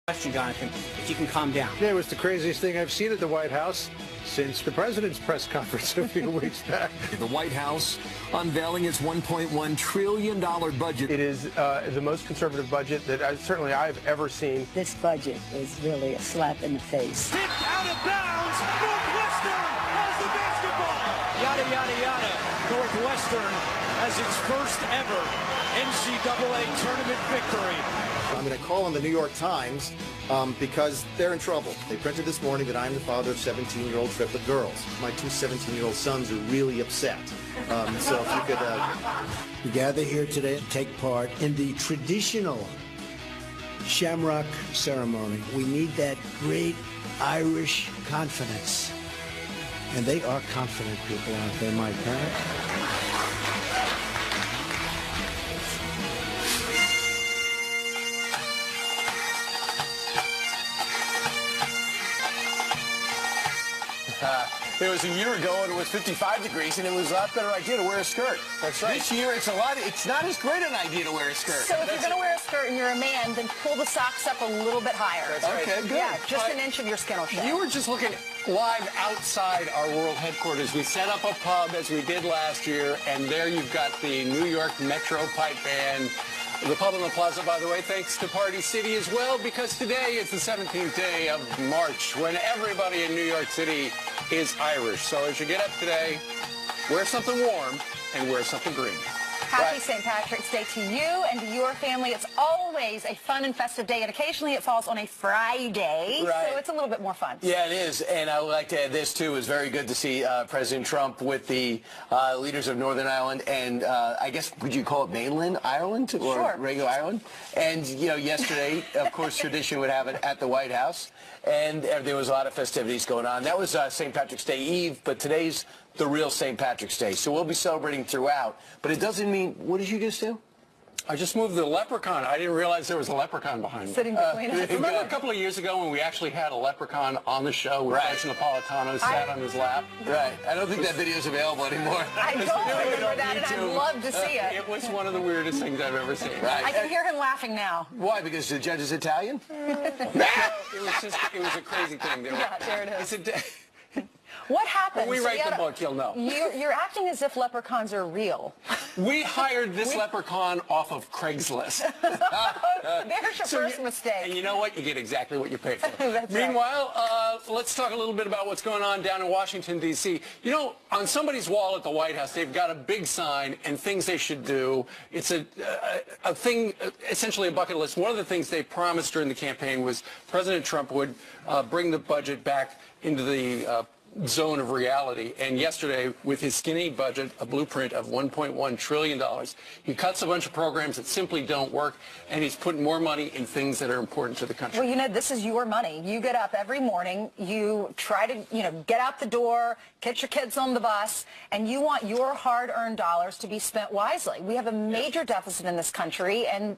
Question, Jonathan, if you can calm down. It was the craziest thing I've seen at the White House since the president's press conference a few weeks back. The White House unveiling its $1.1 trillion budget. It is the most conservative budget that certainly I've ever seen. This budget is really a slap in the face. Tipped out of bounds. Northwestern has the basketball. Yada, yada, yada. Northwestern has its first ever NCAA tournament victory. I'm going to call on the New York Times because they're in trouble. They printed this morning that I'm the father of 17-year-old triplet girls. My two 17-year-old sons are really upset. So if you could... We gather here today to take part in the traditional Shamrock ceremony. We need that great Irish confidence. And they are confident people, aren't they, my parents? It was a year ago and it was 55 degrees and it was a lot better idea to wear a skirt. That's right. This year it's not as great an idea to wear a skirt. So if you're going to wear a skirt and you're a man, then pull the socks up a little bit higher. That's right. Okay, good. Yeah, just an inch of your skin will show. You were just looking live outside our world headquarters. We set up a pub as we did last year, and there you've got the New York Metro Pipe Band. The pub on the plaza, by the way, thanks to Party City as well, because today is the 17th day of March, when everybody in New York City is Irish. So as you get up today, wear something warm and wear something green. Happy St. Patrick's Day to you and to your family. It's always a fun and festive day, and occasionally it falls on a Friday, so it's a little bit more fun. Yeah, it is, and I would like to add this, too. It was very good to see President Trump with the leaders of Northern Ireland and, I guess, would you call it mainland Ireland or regular Ireland? And, you know, yesterday, of course, tradition would have it at the White House, and there was a lot of festivities going on. That was St. Patrick's Day Eve, but today's the real St. Patrick's Day. So we'll be celebrating throughout. But it doesn't mean, what did you just do? I just moved the leprechaun. I didn't realize there was a leprechaun behind me. Sitting between us. Remember a couple of years ago when we actually had a leprechaun on the show where Judge Napolitano sat on his lap? Right. I don't think that video is available anymore. I don't remember that, and I'd love to see it. It was one of the weirdest things I've ever seen. Right. I can hear him laughing now. Why? Because the judge is Italian? It was a crazy thing. Yeah, there it is. It's What happened? When we write the book, you'll know. You're acting as if leprechauns are real. We hired this leprechaun off of Craigslist. There's your first mistake. And you know what? You get exactly what you pay for. That's Meanwhile, let's talk a little bit about what's going on down in Washington, D.C. You know, on somebody's wall at the White House, they've got a big sign and things they should do. It's a thing, essentially a bucket list. One of the things they promised during the campaign was President Trump would bring the budget back into the zone of reality. And yesterday, with his skinny budget, a blueprint of $1.1 trillion, he cuts a bunch of programs that simply don't work, and he's putting more money in things that are important to the country. Well, you know, this is your money. You get up every morning, you try to, get out the door, get your kids on the bus, and you want your hard-earned dollars to be spent wisely. We have a major deficit in this country, and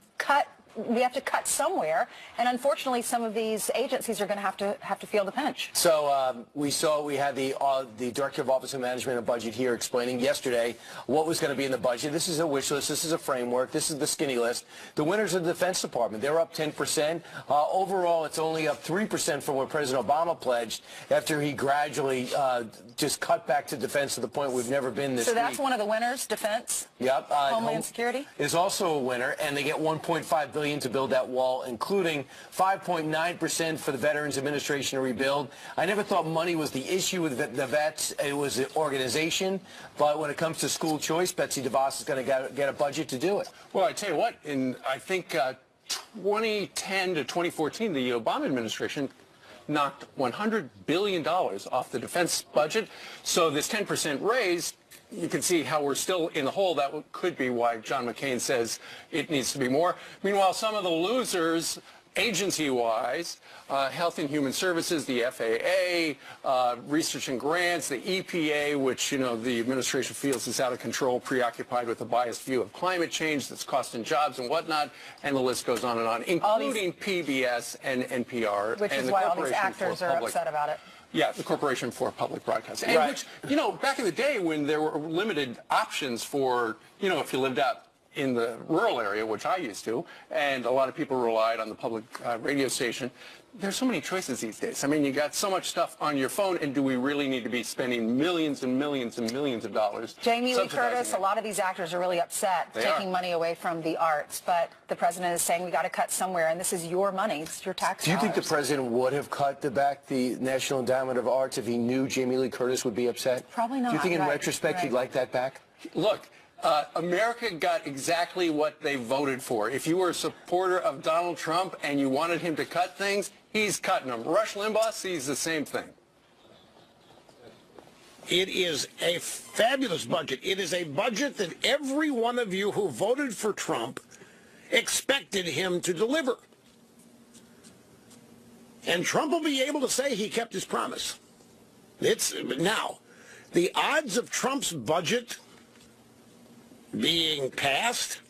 we have to cut somewhere, and unfortunately some of these agencies are going to have to feel the pinch. So we had the Director of Office of Management and Budget here explaining yesterday what was going to be in the budget. This is a wish list. This is a framework. This is the skinny list. The winners of the Defense Department, they're up 10%. Overall, it's only up 3% from what President Obama pledged after he gradually just cut back to defense to the point we've never been this weak. So that's one of the winners, defense? Yep. Homeland Security? Is also a winner, and they get $1.5 billion to build that wall, including 5.9% for the Veterans Administration to rebuild. I never thought money was the issue with the vets. It was the organization. But when it comes to school choice, Betsy DeVos is going to get a budget to do it. Well, I tell you what, in I think 2010 to 2014, the Obama administration knocked $100 billion off the defense budget. So this 10% raise, you can see how we're still in the hole. That could be why John McCain says it needs to be more. Meanwhile, some of the losers, agency-wise, Health and Human Services, the FAA, Research and Grants, the EPA, which, the administration feels is out of control, preoccupied with a biased view of climate change that's costing jobs and whatnot, and the list goes on and on, including PBS and NPR. Which is why all these actors are upset about it. Yeah, the Corporation for Public Broadcasting. And which, back in the day when there were limited options for, if you lived out in the rural area, which I used to, and a lot of people relied on the public radio station. There's so many choices these days. I mean, you got so much stuff on your phone, and do we really need to be spending millions and millions and millions of dollars? Jamie Lee Curtis, a lot of these actors are really upset taking money away from the arts, but the president is saying we got to cut somewhere, and this is your money, it's your tax dollars. Do you think the president would have cut back the National Endowment of Arts if he knew Jamie Lee Curtis would be upset? Probably not. Do you think in retrospect he'd like that back? Look, America got exactly what they voted for. If you were a supporter of Donald Trump and you wanted him to cut things, he's cutting them. Rush Limbaugh sees the same thing. It is a fabulous budget. It is a budget that every one of you who voted for Trump expected him to deliver. And Trump will be able to say he kept his promise. Now, the odds of Trump's budget being passed,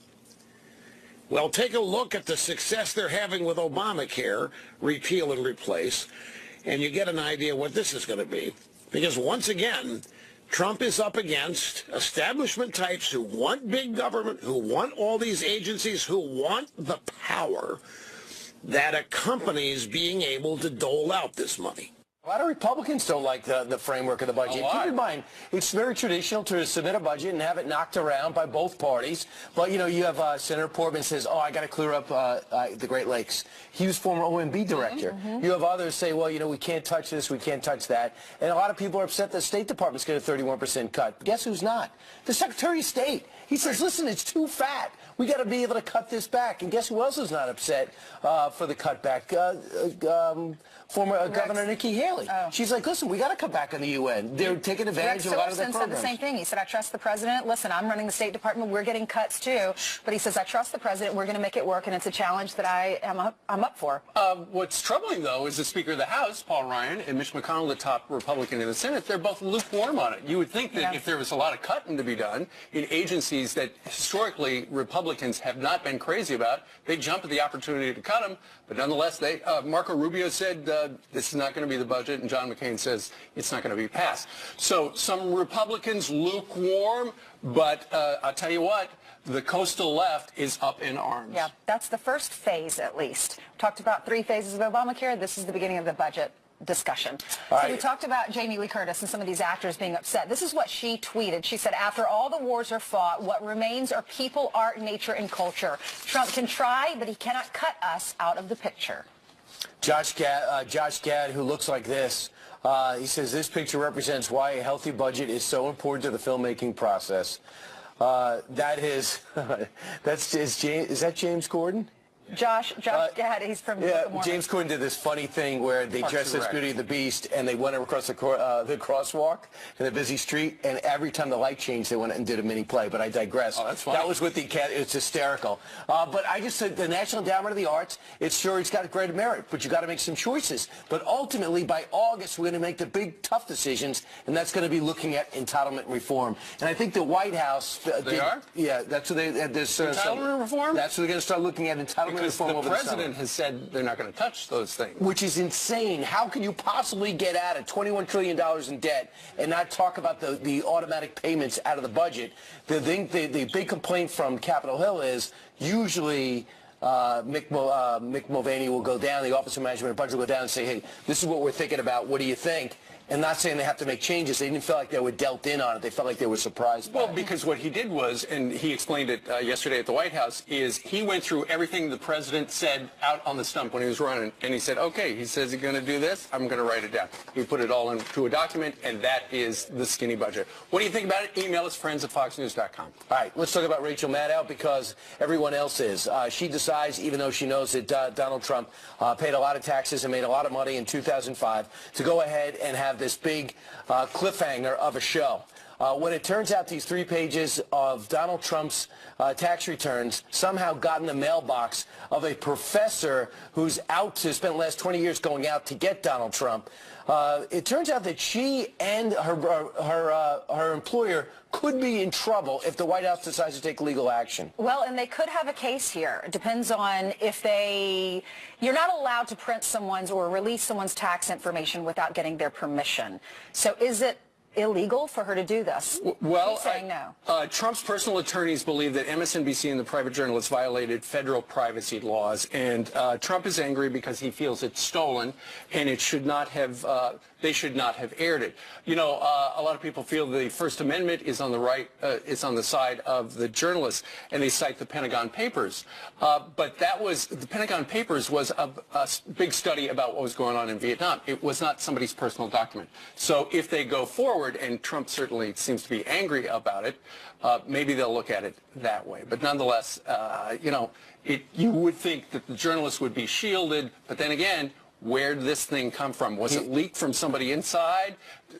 well, take a look at the success they're having with Obamacare, repeal and replace, and you get an idea what this is going to be. Because once again, Trump is up against establishment types who want big government, who want all these agencies, who want the power that accompanies being able to dole out this money. A lot of Republicans don't like the framework of the budget. Keep in mind, it's very traditional to submit a budget and have it knocked around by both parties. But, you know, you have Senator Portman says, I got to clear up the Great Lakes. He was former OMB director. You have others say, well, you know, we can't touch this, we can't touch that. And a lot of people are upset the State Department's getting a 31% cut. But guess who's not? The Secretary of State. He says, listen, it's too fat. We got to be able to cut this back. And guess who else is not upset for the cutback? Former Governor Nikki Haley. She's like, listen, we got to cut back on the UN. They're taking advantage of a lot of their programs. Rex Tillerson said the same thing. He said, I trust the president. Listen, I'm running the State Department. We're getting cuts too. But he says, I trust the president. We're going to make it work, and it's a challenge that I'm up for. What's troubling, though, is the Speaker of the House, Paul Ryan, and Mitch McConnell, the top Republican in the Senate. They're both lukewarm on it. You would think that if there was a lot of cutting to be done in agencies that historically Republicans have not been crazy about, they jump at the opportunity to cut them. But nonetheless, Marco Rubio said this is not going to be the budget, and John McCain says it's not going to be passed. So some Republicans lukewarm, but I'll tell you what, the coastal left is up in arms. Yeah, that's the first phase, at least. We talked about 3 phases of Obamacare. This is the beginning of the budget discussion. So we talked about Jamie Lee Curtis and some of these actors being upset. This is what she tweeted. She said, after all the wars are fought, what remains are people, art, nature, and culture. Trump can try, but he cannot cut us out of the picture. Josh Gad, who looks like this, he says, this picture represents why a healthy budget is so important to the filmmaking process. Is that James Corden? Josh Gad, he's from James Corden did this funny thing where they dressed as Beauty and the Beast and they went across the crosswalk in a busy street, and every time the light changed, they went and did a mini play. But I digress. Oh, that's funny. That was with the cat. It's hysterical. But I just said the National Endowment of the Arts. It's got great merit, but you got to make some choices. But ultimately, by August, we're going to make the big tough decisions, and that's going to be looking at entitlement reform. And I think the White House. They are? Yeah, that's what they. Entitlement reform. That's what they're going to start looking at entitlement. Because the president has said they're not going to touch those things. Which is insane. How can you possibly get out of $21 trillion in debt and not talk about the automatic payments out of the budget? The big complaint from Capitol Hill is usually Mick Mulvaney will go down, the Office of Management and Budget will go down and say, hey, this is what we're thinking about. What do you think? And not saying they have to make changes. They didn't feel like they were dealt in on it. They felt like they were surprised by it. Well, because what he did was, and he explained it yesterday at the White House, is he went through everything the president said out on the stump when he was running, and he said, okay, he says he's going to do this, I'm going to write it down. He put it all into a document, and that is the skinny budget. What do you think about it? Email us, friends@foxnews.com. All right, let's talk about Rachel Maddow, because everyone else is. She decides, even though she knows that Donald Trump paid a lot of taxes and made a lot of money in 2005, to go ahead and have this big cliffhanger of a show. When it turns out these 3 pages of Donald Trump's tax returns somehow got in the mailbox of a professor who's out to spend the last 20 years going out to get Donald Trump, it turns out that she and her employer could be in trouble if the White House decides to take legal action. Well, and they could have a case here. It depends on if you're not allowed to print someone's or release someone's tax information without getting their permission. So is it illegal for her to do this? Well, He's saying no. Trump's personal attorneys believe that MSNBC and the private journalists violated federal privacy laws, and Trump is angry because he feels it's stolen, and it should not have. They should not have aired it. You know, a lot of people feel the First Amendment is on the right, is on the side of the journalists, and they cite the Pentagon Papers. But the Pentagon Papers was a big study about what was going on in Vietnam. It was not somebody's personal document. So if they go forward, and Trump certainly seems to be angry about it, maybe they'll look at it that way. But nonetheless, you know, you would think that the journalists would be shielded, but then again, where did this thing come from? Was it leaked from somebody inside?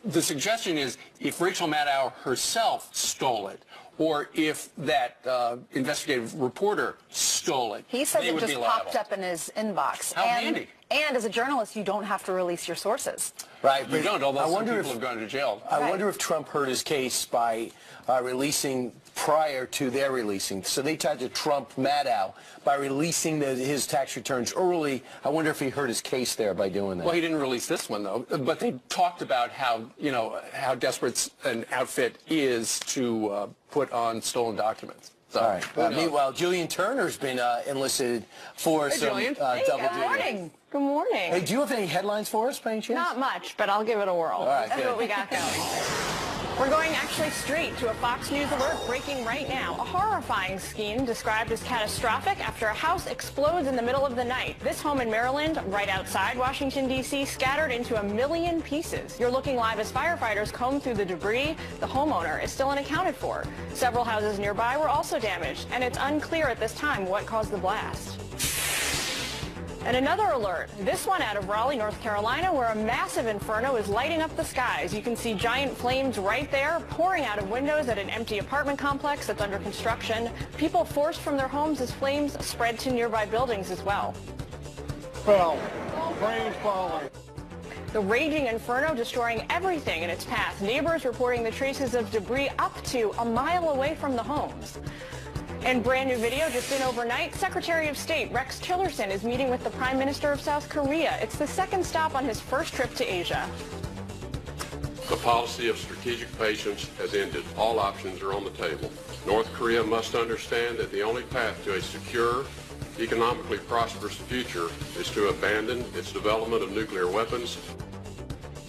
The suggestion is if Rachel Maddow herself stole it, or if that investigative reporter stole it, he said it just popped liable. up in his inbox. How handy. And as a journalist, you don't have to release your sources. Right. You don't, although some people if, have gone to jail. I wonder if Trump hurt his case by releasing prior to their releasing. So they tried to trump Maddow by releasing his tax returns early. I wonder if he hurt his case there by doing that. Well, he didn't release this one, though. But they talked about how, you know, how desperate an outfit is to put on stolen documents. So, all right. Meanwhile, Julian Turner's been enlisted for some double duty. Good morning. Good morning. Hey, do you have any headlines for us, by any chance? Not much, but I'll give it a whirl. All right, That's good. what we got going. We're going actually straight to a Fox News alert breaking right now. A horrifying scheme described as catastrophic after a house explodes in the middle of the night. This home in Maryland, right outside Washington, D.C., scattered into 1 million pieces. You're looking live as firefighters comb through the debris. The homeowner is still unaccounted for. Several houses nearby were also damaged, and it's unclear at this time what caused the blast. And another alert, this one out of Raleigh, North Carolina, where a massive inferno is lighting up the skies. You can see giant flames right there pouring out of windows at an empty apartment complex that's under construction. People forced from their homes as flames spread to nearby buildings as well. Well, rain falling. The raging inferno destroying everything in its path. Neighbors reporting the traces of debris up to a mile away from the homes. And brand new video just in overnight, Secretary of State Rex Tillerson is meeting with the Prime Minister of South Korea. It's the second stop on his first trip to Asia. The policy of strategic patience has ended. All options are on the table. North Korea must understand that the only path to a secure, economically prosperous future is to abandon its development of nuclear weapons.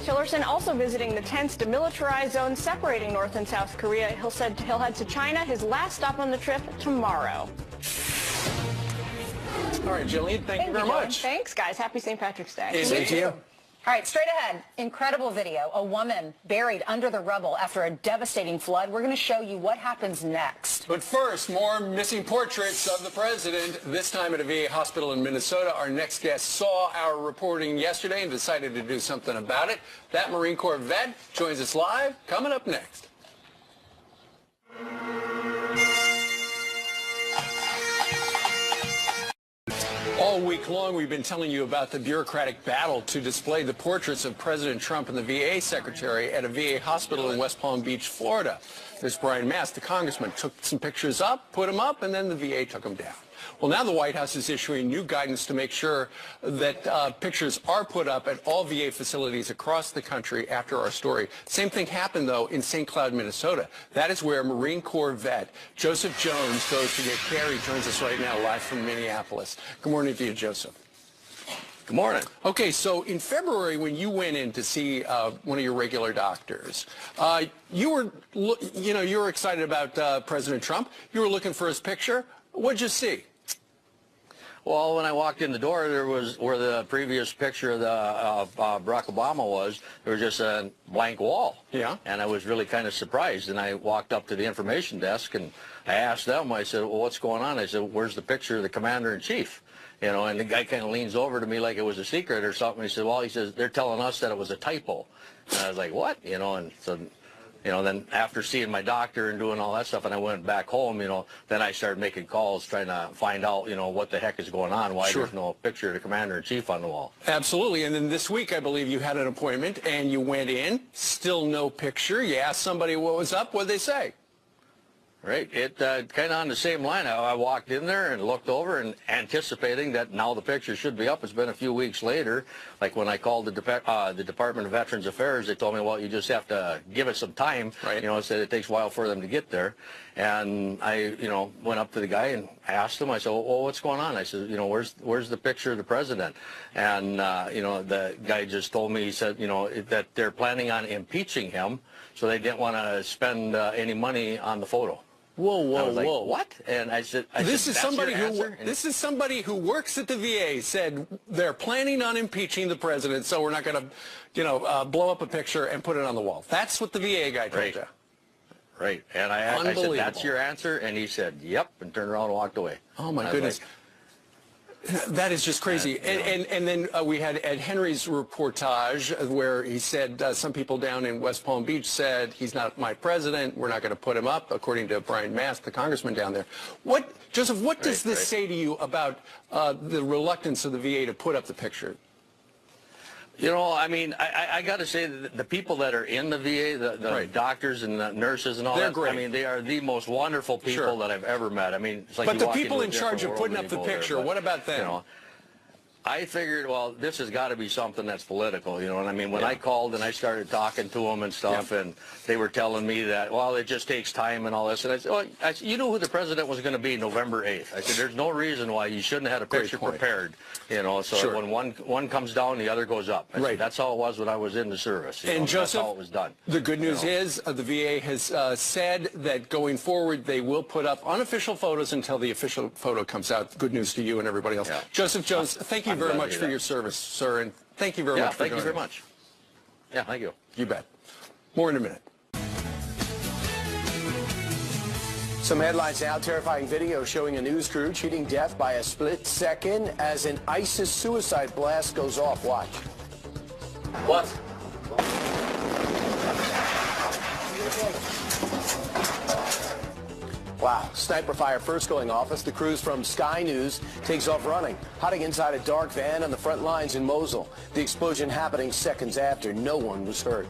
Tillerson also visiting the tense demilitarized zone separating North and South Korea. He'll head to China, his last stop on the trip, tomorrow. All right, Jillian, thank you very much. Thanks, guys. Happy St. Patrick's Day. Same to you. All right, straight ahead, incredible video. A woman buried under the rubble after a devastating flood. We're going to show you what happens next. But first, more missing portraits of the president, this time at a VA hospital in Minnesota. Our next guest saw our reporting yesterday and decided to do something about it. That Marine Corps vet joins us live, coming up next. All week long, we've been telling you about the bureaucratic battle to display the portraits of President Trump and the VA secretary at a VA hospital in West Palm Beach, Florida. This Brian Mast, the congressman, took some pictures up, put them up, and then the VA took them down. Well, now the White House is issuing new guidance to make sure that pictures are put up at all VA facilities across the country after our story. Same thing happened, though, in St. Cloud, Minnesota. That is where Marine Corps vet Joseph Jones goes to get care. He joins us right now live from Minneapolis. Good morning to you, Joseph. Good morning. Okay, so in February, when you went in to see one of your regular doctors, you were excited about President Trump. You were looking for his picture. What'd you see? Well, when I walked in the door, there was where the previous picture of Barack Obama was. There was just a blank wall. Yeah. And I was really kind of surprised. And I walked up to the information desk and I asked them. I said, "Well, what's going on?" I said, "Where's the picture of the commander-in-chief?" You know, and the guy kind of leans over to me like it was a secret or something. He said, "Well," he says, "they're telling us that it was a typo." And I was like, "What?" You know, and so. You know, then after seeing my doctor and doing all that stuff, and I went back home, you know, then I started making calls trying to find out, you know, what the heck is going on, why there's no picture of the commander-in-chief on the wall. Absolutely. And then this week, I believe you had an appointment, and you went in, still no picture. You asked somebody what was up. What'd they say? Right. It kind of on the same line. I walked in there and looked over and anticipating that now the picture should be up. It's been a few weeks later. Like when I called the Department of Veterans Affairs, they told me, well, you just have to give it some time. Right. You know, said it takes a while for them to get there. And I, you know, went up to the guy and asked him. I said, well, what's going on? I said, you know, where's the picture of the president? And, you know, the guy just told me, he said, you know, that they're planning on impeaching him, so they didn't want to spend any money on the photo. Whoa, whoa, like, whoa! What? And I said, this is somebody who works at the VA. Said they're planning on impeaching the president, so we're not going to, you know, blow up a picture and put it on the wall. That's what the VA guy told you. Right. And I said, that's your answer? And he said, yep, and turned around and walked away. Oh my goodness. That is just crazy. And then we had Ed Henry's reportage where he said some people down in West Palm Beach said he's not my president. We're not going to put him up, according to Brian Mast, the congressman down there. Joseph, what does this say to you about the reluctance of the VA to put up the picture? You know, I mean, I got to say that the people that are in the VA, the doctors and the nurses and all that, great. I mean, they are the most wonderful people that I've ever met. I mean, it's like but the people in charge of putting up the picture, what about them? You know, I figured, well, this has got to be something that's political, you know, and I mean, when I called and I started talking to them and stuff, and they were telling me that, well, it just takes time and all this, and I said, well, you knew who the president was going to be November 8th. I said, there's no reason why you shouldn't have had a picture prepared, you know, so when one comes down, the other goes up. I said, that's how it was when I was in the service. You know, Joseph, that's how it was done. The good news is the VA has said that going forward, they will put up unofficial photos until the official photo comes out. Good news to you and everybody else. Joseph Jones, thank you very much for your service, sir, and thank you very much for joining us. Thank you very much. Yeah, thank you. You bet. More in a minute. Some headlines now. Terrifying video showing a news crew cheating death by a split second as an ISIS suicide blast goes off. Watch. What? Wow. Sniper fire first going off as the crews from Sky News takes off running, hiding inside a dark van on the front lines in Mosul. The explosion happening seconds after. No one was hurt.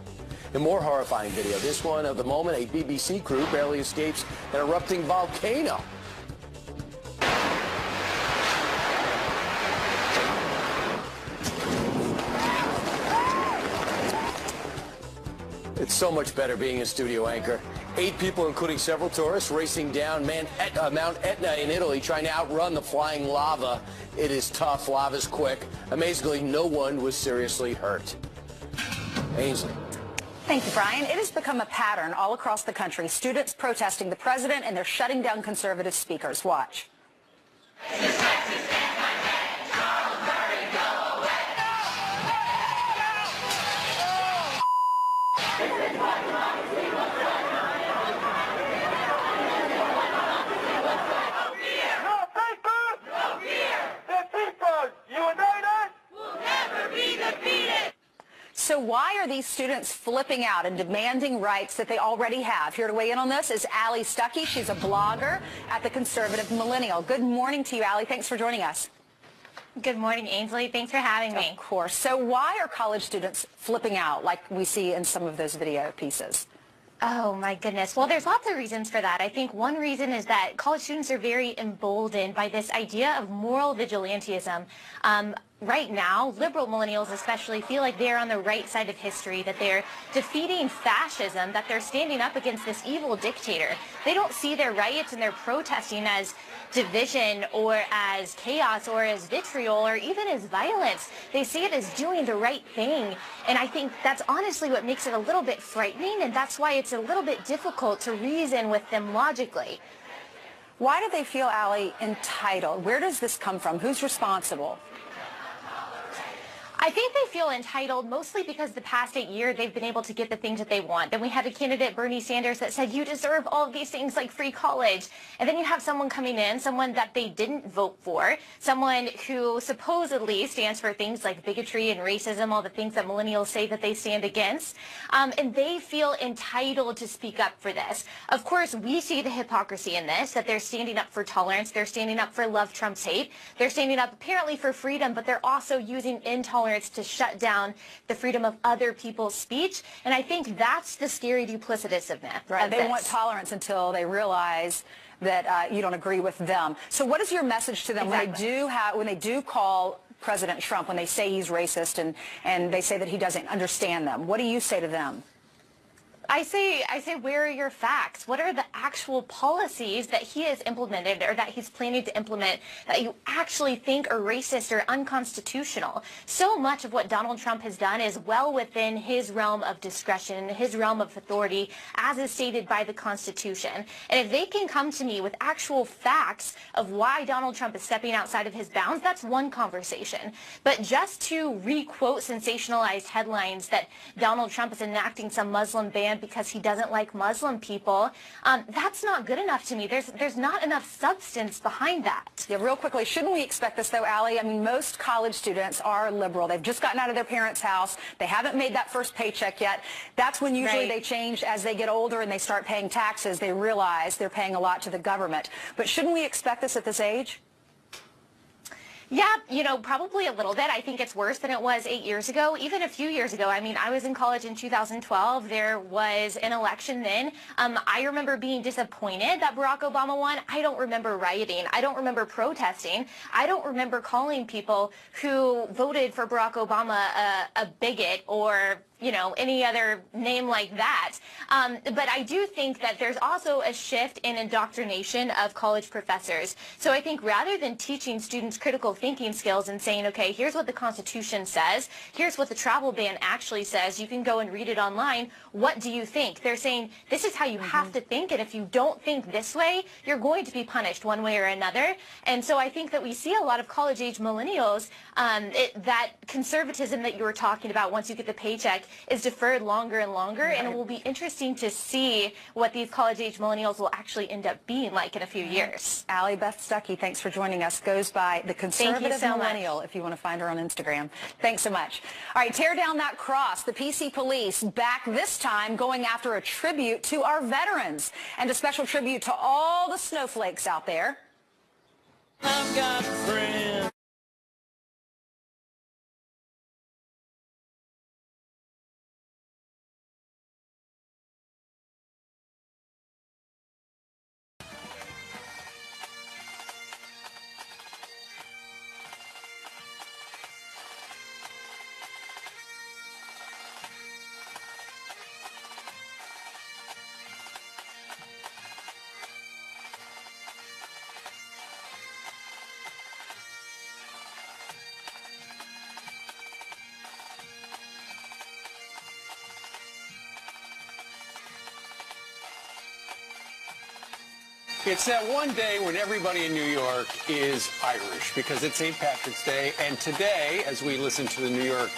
A more horrifying video, this one of the moment a BBC crew barely escapes an erupting volcano. It's so much better being a studio anchor. 8 people, including several tourists, racing down Mount Etna in Italy, trying to outrun the flying lava. It is tough. Lava's quick. Amazingly, no one was seriously hurt. Ainsley. Thank you, Brian. It has become a pattern all across the country. Students protesting the president, and they're shutting down conservative speakers. Watch. So why are these students flipping out and demanding rights that they already have? Here to weigh in on this is Allie Stuckey. She's a blogger at the Conservative Millennial. Good morning to you, Allie. Thanks for joining us. Good morning, Ainsley. Thanks for having me. Of course. So why are college students flipping out like we see in some of those video pieces? Oh, my goodness. Well, there's lots of reasons for that. I think one reason is that college students are very emboldened by this idea of moral vigilantism. Right now, liberal millennials especially feel like they're on the right side of history, that they're defeating fascism, that they're standing up against this evil dictator. They don't see their riots and their protesting as division or as chaos or as vitriol or even as violence. They see it as doing the right thing. And I think that's honestly what makes it a little bit frightening, and that's why it's a little bit difficult to reason with them logically. Why do they feel, Allie, entitled? Where does this come from? Who's responsible? I think they feel entitled mostly because the past 8 years they've been able to get the things that they want. Then we had a candidate, Bernie Sanders, that said, you deserve all of these things like free college. And then you have someone coming in, someone that they didn't vote for, someone who supposedly stands for things like bigotry and racism, all the things that millennials say that they stand against. And they feel entitled to speak up for this. Of course, we see the hypocrisy in this, that they're standing up for tolerance, they're standing up for love trumps hate, they're standing up apparently for freedom, but they're also using intolerance degenerates to shut down the freedom of other people's speech. And I think that's the scary duplicitousness. Right. They want tolerance until they realize that you don't agree with them. So what is your message to them when they do call President Trump, when they say he's racist and they say that he doesn't understand them? What do you say to them? I say, where are your facts? What are the actual policies that he has implemented or that he's planning to implement that you actually think are racist or unconstitutional? So much of what Donald Trump has done is well within his realm of discretion, his realm of authority, as is stated by the Constitution. And if they can come to me with actual facts of why Donald Trump is stepping outside of his bounds, that's one conversation. But just to re-quote sensationalized headlines that Donald Trump is enacting some Muslim ban because he doesn't like Muslim people, that's not good enough to me. There's not enough substance behind that. Yeah, real quickly, shouldn't we expect this though, Allie? I mean, most college students are liberal. They've just gotten out of their parents' house. They haven't made that first paycheck yet. That's when usually they change as they get older and they start paying taxes. They realize they're paying a lot to the government. But shouldn't we expect this at this age? Yeah, probably a little bit. I think it's worse than it was 8 years ago, even a few years ago. I mean, I was in college in 2012. There was an election then. I remember being disappointed that Barack Obama won. I don't remember rioting. I don't remember protesting. I don't remember calling people who voted for Barack Obama a bigot or any other name like that. But I do think that there's also a shift in indoctrination of college professors. So I think rather than teaching students critical thinking skills and saying, okay, here's what the Constitution says, here's what the travel ban actually says, you can go and read it online, what do you think? They're saying, this is how you have to think, and if you don't think this way, you're going to be punished one way or another. And so I think that we see a lot of college-age millennials, that conservatism that you were talking about once you get the paycheck is deferred longer and longer, and it will be interesting to see what these college-age millennials will actually end up being like in a few years. Allie Beth Stuckey, thanks for joining us. Goes by the Conservative Millennial, if you want to find her on Instagram. Thanks so much. All right, tear down that cross. The PC police back this time going after a tribute to our veterans and a special tribute to all the snowflakes out there. I've got a friend. It's that one day when everybody in New York is Irish because it's St. Patrick's Day. And today, as we listen to the New York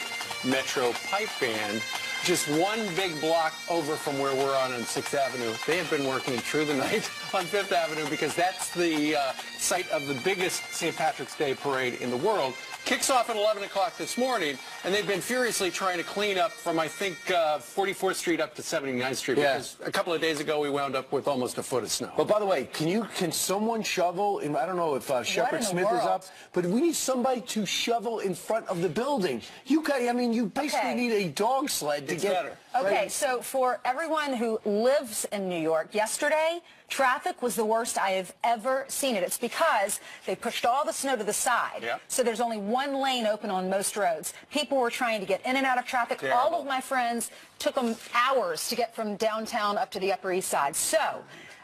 Metro Pipe Band, just one big block over from where we're on 6th Avenue, they have been working through the night on 5th Avenue because that's the site of the biggest St. Patrick's Day parade in the world. Kicks off at 11 o'clock this morning, and they've been furiously trying to clean up from, I think, 44th Street up to 79th Street, because a couple of days ago we wound up with almost a foot of snow. But by the way, can someone shovel? I don't know if Shepard Smith is up, but we need somebody to shovel in front of the building. You basically need a dog sled to get better. Okay, so for everyone who lives in New York, yesterday, traffic was the worst I have ever seen it. It's because they pushed all the snow to the side. Yep. So there's only one lane open on most roads. People were trying to get in and out of traffic. Terrible. All of my friends took them hours to get from downtown up to the Upper East Side. So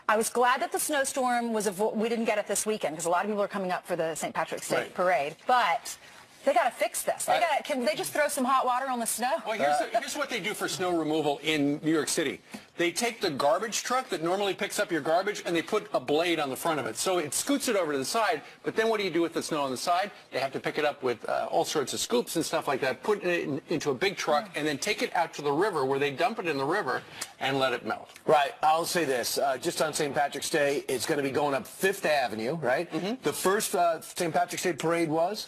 I was glad that the snowstorm we didn't get it this weekend because a lot of people are coming up for the St. Patrick's Day parade. But they got to fix this. Can they just throw some hot water on the snow? Well, here's what they do for snow removal in New York City. They take the garbage truck that normally picks up your garbage and they put a blade on the front of it. So it scoots it over to the side, but then what do you do with the snow on the side? They have to pick it up with all sorts of scoops and stuff like that, put it into a big truck, and then take it out to the river where they dump it in the river and let it melt. Right. I'll say this. Just on St. Patrick's Day, it's going to be going up 5th Avenue, right? Mm-hmm. The first St. Patrick's Day parade was?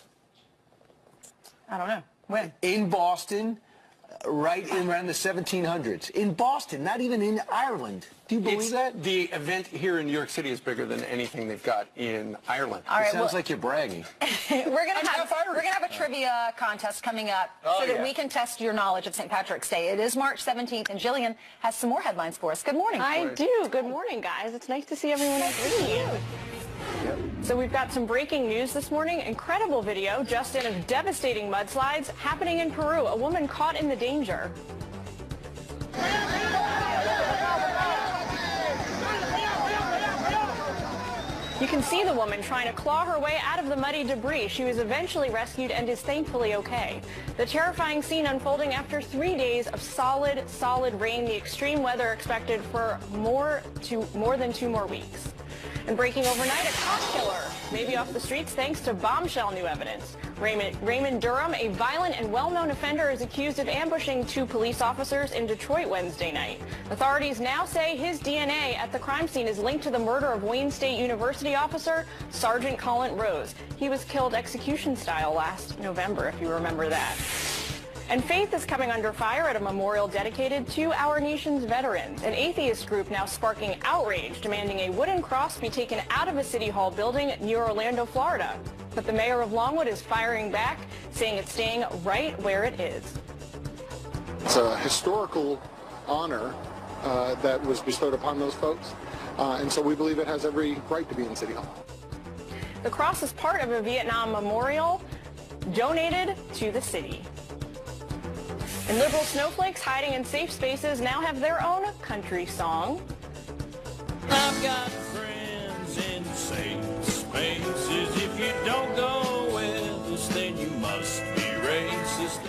I don't know. When? In Boston. right in around the 1700s. In Boston, not even in Ireland. Do you believe that? The event here in New York City is bigger than anything they've got in Ireland. All right, it sounds like you're bragging. we're gonna have a trivia contest coming up so that we can test your knowledge of St. Patrick's Day. It is March 17th, and Jillian has some more headlines for us. Good morning. I do. Good morning, guys. It's nice to see everyone agree. So we've got some breaking news this morning. Incredible video just in of devastating mudslides happening in Peru. A woman caught in the danger. You can see the woman trying to claw her way out of the muddy debris. She was eventually rescued and is thankfully okay. The terrifying scene unfolding after 3 days of solid rain. The extreme weather expected for more than 2 more weeks. And breaking overnight, a cop killer may be off the streets thanks to bombshell new evidence. Raymond Durham, a violent and well-known offender, is accused of ambushing 2 police officers in Detroit Wednesday night. Authorities now say his DNA at the crime scene is linked to the murder of Wayne State University officer Sergeant Colin Rose. He was killed execution-style last November, if you remember that. And faith is coming under fire at a memorial dedicated to our nation's veterans. An atheist group now sparking outrage, demanding a wooden cross be taken out of a City Hall building near Orlando, Florida. But the mayor of Longwood is firing back, saying it's staying right where it is. It's a historical honor that was bestowed upon those folks, and so we believe it has every right to be in City Hall. The cross is part of a Vietnam memorial donated to the city. And liberal snowflakes hiding in safe spaces now have their own country song. I've got friends in safe spaces. If you don't go with us, then you must be racist.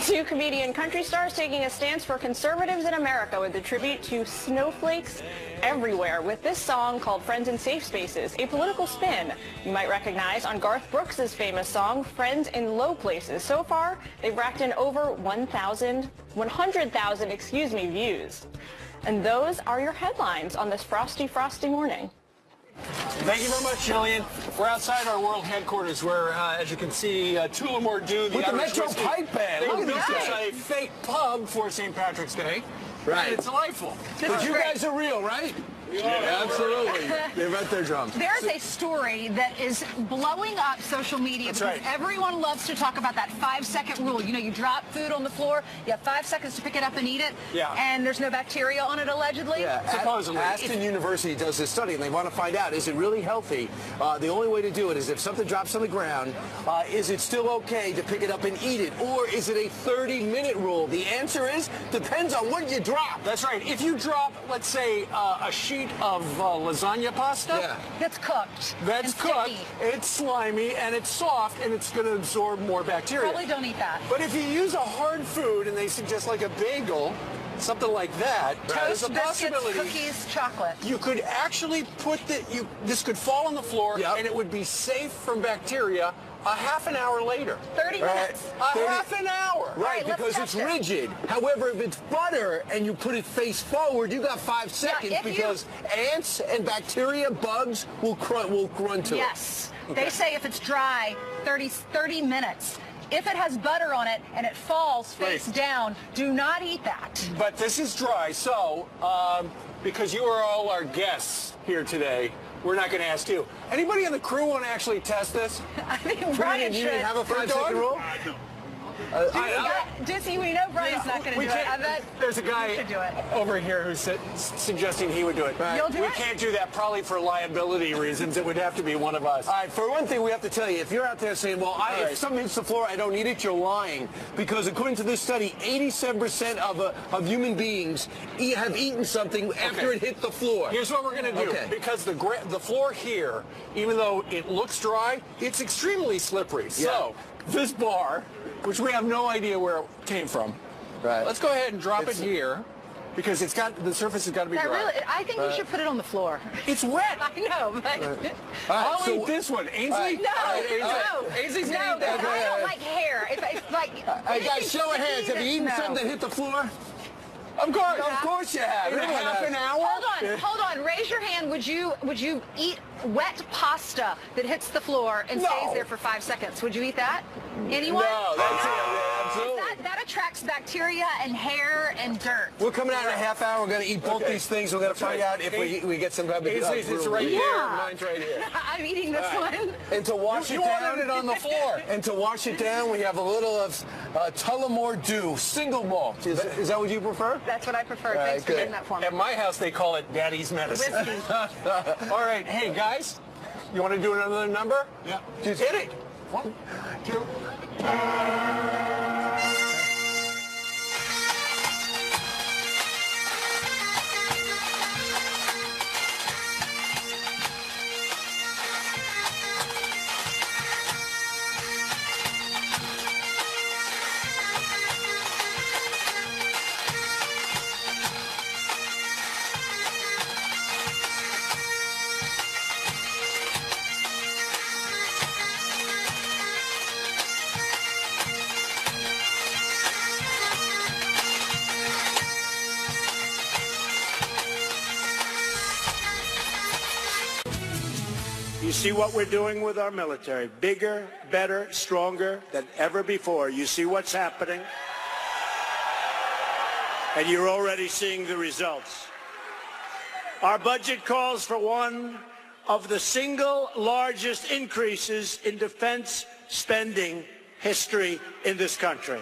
2 comedian country stars taking a stance for conservatives in America with a tribute to snowflakes everywhere with this song called Friends in Safe Spaces, a political spin you might recognize on Garth Brooks' famous song Friends in Low Places. So far, they've racked in over 100,000 views. And those are your headlines on this frosty morning. Thank you very much, Jillian. We're outside our world headquarters where, as you can see, Tullamore Dew, with the Metro Pipe Band. They Look at built this a fake pub for St. Patrick's Day. Right. And it's delightful. But you guys are real, right? Yeah, absolutely. They're at their drums. There's a story that is blowing up social media because everyone loves to talk about that 5-second rule. You know, you drop food on the floor, you have 5 seconds to pick it up and eat it, and there's no bacteria on it, allegedly. Yeah, supposedly. Aston University does this study, and they want to find out, is it really healthy? The only way to do it is if something drops on the ground, is it still okay to pick it up and eat it? Or is it a 30-minute rule? The answer is, depends on what you drop. That's right. If you drop, let's say, a sheet of lasagna pasta. That's cooked. That's cooked. It's slimy and it's soft and it's going to absorb more bacteria. Probably don't eat that. But if you use a hard food and they suggest like a bagel, something like that, there's a possibility. Cookies, chocolate. You could actually put this could fall on the floor and it would be safe from bacteria a half an hour later. 30 minutes. Half an hour. Right, because it's rigid. However, if it's butter and you put it face forward, you got 5 seconds because ants and bacteria, bugs will run to it. Yes. They say if it's dry, 30 minutes. If it has butter on it and it falls face down, do not eat that. But this is dry, so because you are all our guests here today, we're not going to ask you. Anybody in the crew want to actually test this? I think Brian should. You didn't have a 5-second rule? Dizzy, we know Brian's not going to do it. I bet there's a guy over here who's suggesting he would do it. You'll do it? We can't do that probably for liability reasons. It would have to be one of us. All right, for one thing, we have to tell you, if you're out there saying, well, if something hits the floor, I don't eat it, you're lying. Because according to this study, 87% of human beings have eaten something after it hit the floor. Here's what we're going to do. Because the floor here, even though it looks dry, it's extremely slippery. So this bar, which we have no idea where it came from. Right. Let's go ahead and drop it here because the surface has got to be dry. I think you should put it on the floor. It's wet. I know, but I'll eat this one. Ainsley? No. Ainsley's no, gonna eat that. I don't like hair. It's like. Hey guys, show of hands. Have you eaten something that hit the floor? Of course. Of course you have. In half an hour? Hold on. Raise your hand. Would you eat wet pasta that hits the floor and stays there for 5 seconds? Would you eat that? Anyone? No, that's it. Absolutely. That attracts bacteria. bacteria and hair and dirt. We're coming out in a half hour. We're going to eat both these things. We're going to find out if we get some type of It's right there. Mine's right here. I'm eating this one. And to wash it down, it on the floor. And to wash it down, we have a little of Tullamore Dew, single malt. Is that what you prefer? That's what I prefer. Thanks for getting that for me. At my house, they call it Daddy's medicine. All right, hey guys, you want to do another number? Yeah. Just hit it. 1, 2. You see what we're doing with our military. Bigger, better, stronger than ever before. You see what's happening? And you're already seeing the results. Our budget calls for one of the single largest increases in defense spending history in this country.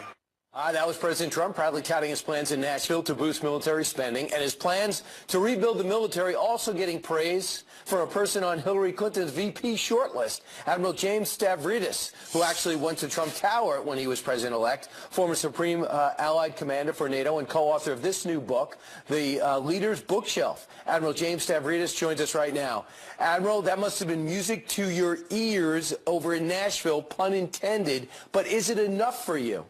That was President Trump proudly touting his plans in Nashville to boost military spending, and his plans to rebuild the military also getting praise from a person on Hillary Clinton's VP shortlist, Admiral James Stavridis, who actually went to Trump Tower when he was president-elect, former Supreme Allied Commander for NATO and co-author of this new book, The Leader's Bookshelf. Admiral James Stavridis joins us right now. Admiral, that must have been music to your ears over in Nashville, pun intended, but is it enough for you?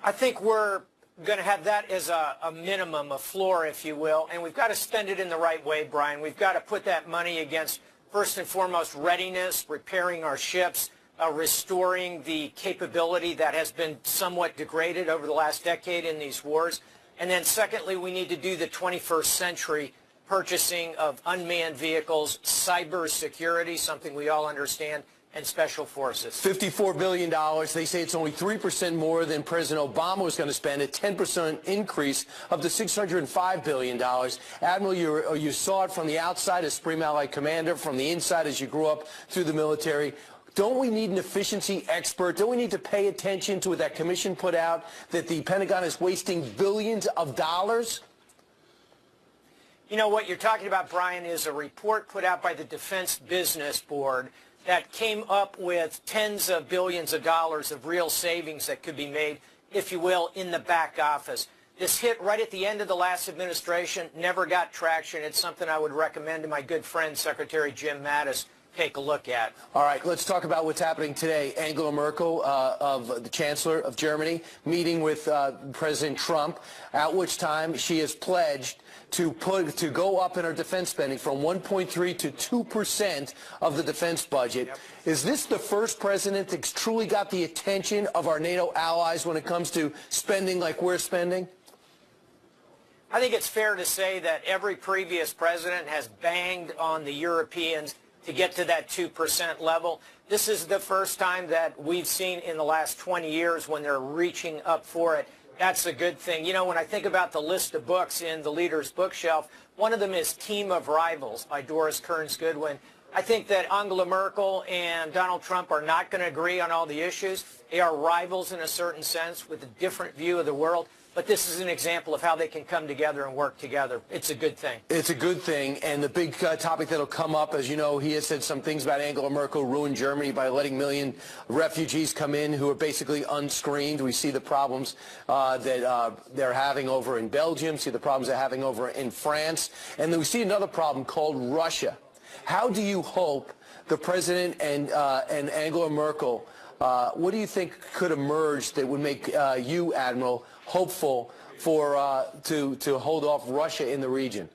I think we're going to have that as a minimum, a floor, if you will, and we've got to spend it in the right way, Brian. We've got to put that money against, first and foremost, readiness, repairing our ships, restoring the capability that has been somewhat degraded over the last decade in these wars. And then secondly, we need to do the 21st century purchasing of unmanned vehicles, cyber security, something we all understand, and special forces. $54 billion. They say it's only 3% more than President Obama was going to spend, a 10% increase of the $605 billion. Admiral, you saw it from the outside as Supreme Allied Commander, from the inside as you grew up through the military. Don't we need an efficiency expert? Don't we need to pay attention to what that commission put out, that the Pentagon is wasting billions of dollars? You know, what you're talking about, Brian, is a report put out by the Defense Business Board that came up with tens of billions of dollars of real savings that could be made, if you will, in the back office. This hit right at the end of the last administration, never got traction. It's something I would recommend to my good friend, Secretary Jim Mattis, take a look at. All right, let's talk about what's happening today. Angela Merkel, of the Chancellor of Germany, meeting with President Trump, at which time she has pledged to go up in her defense spending from 1.3 to 2% of the defense budget. Yep. Is this the first president that's truly got the attention of our NATO allies when it comes to spending like we're spending? I think it's fair to say that every previous president has banged on the Europeans to get to that 2% level. This is the first time that we've seen in the last 20 years when they're reaching up for it. That's a good thing. You know, when I think about the list of books in the Leader's Bookshelf, one of them is Team of Rivals by Doris Kearns Goodwin. I think that Angela Merkel and Donald Trump are not going to agree on all the issues. They are rivals in a certain sense with a different view of the world. But this is an example of how they can come together and work together. It's a good thing. It's a good thing. And the big topic that will come up, as you know, he has said some things about Angela Merkel ruined Germany by letting million refugees come in who are basically unscreened. We see the problems that they're having over in Belgium, see the problems they're having over in France. And then we see another problem called Russia. How do you hope the president and Angela Merkel, what do you think could emerge that would make you, Admiral, hopeful for to hold off Russia in the region?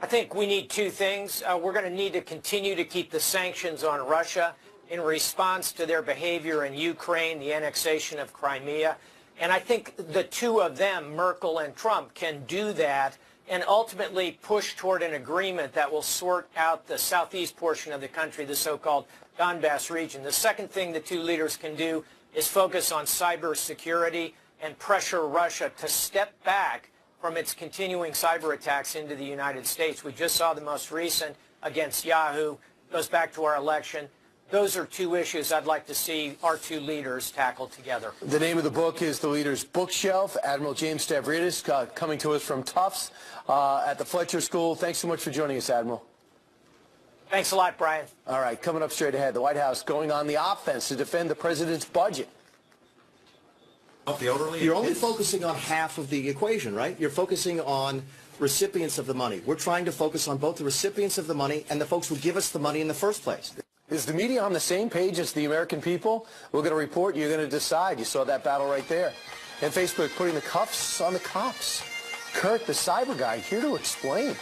I think we need two things. We're going to need to continue to keep the sanctions on Russia in response to their behavior in Ukraine, the annexation of Crimea. And I think the two of them, Merkel and Trump, can do that and ultimately push toward an agreement that will sort out the southeast portion of the country, the so-called Donbass region. The second thing the two leaders can do is focus on cybersecurity and pressure Russia to step back from its continuing cyber attacks into the United States. We just saw the most recent against Yahoo, goes back to our election. Those are two issues I'd like to see our two leaders tackle together. The name of the book is The Leader's Bookshelf. Admiral James Stavridis coming to us from Tufts at the Fletcher School. Thanks so much for joining us, Admiral. Thanks a lot, Brian. All right, coming up straight ahead, the White House going on the offense to defend the president's budget. You're only focusing on half of the equation, right? You're focusing on recipients of the money. We're trying to focus on both the recipients of the money and the folks who give us the money in the first place. Is the media on the same page as the American people? We're going to report. You're going to decide. You saw that battle right there. And Facebook putting the cuffs on the cops. Kurt, the cyber guy, here to explain.